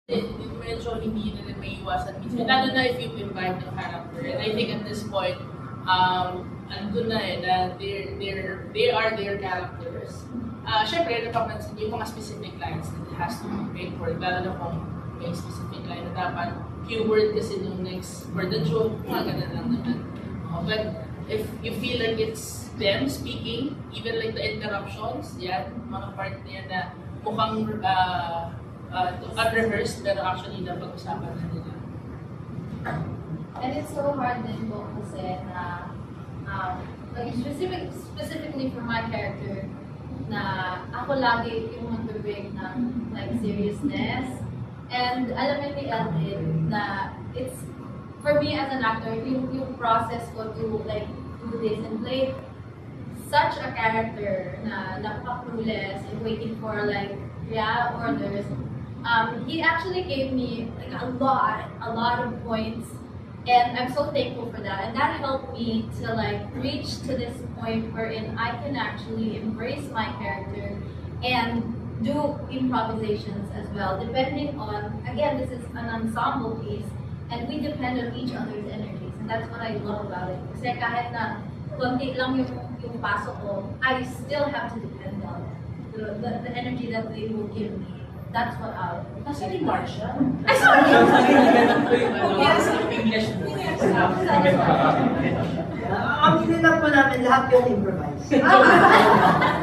medyo hindi na rin may iwasan minsan. Lalo na if you invite the character. And I think at this point, andun na na they are their characters. Siyempre, napapansin yung mga specific lines that it has to be made for, lalo na kung may specific line na dapat keyword kasi nung next for the joke, mga ganun lang naman. But if you feel like it's them speaking, even like the interruptions, yan, mga part na yan na mukhang unrehearsed, pero actually napag-usapan na nila. And it's so hard din po kasi na like specifically for my character na ako lagi yung mag-break ng like seriousness. And alam mo ni Eldin na it's for me as an actor, yung process ko to like do this and play such a character na napaka-clueless and waiting for like orders. He actually gave me like a lot of points, and I'm so thankful for that. And that helped me to like reach to this point wherein I can actually embrace my character and do improvisations as well, depending on, again, this is an ensemble piece, and we depend on each other's energies, and that's what I love about it. Kasi kahit na konti lang yung pasok ko, I still have to depend on the energy that they will give me. That's what I love. Nasa ni Marsha? Ay, sorry! Yes, English. Aminin lang po namin lahat yung improvise.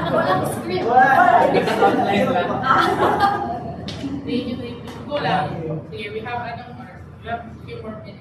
Walang script. Thank you. Go lang. Sige, we have a few more minutes.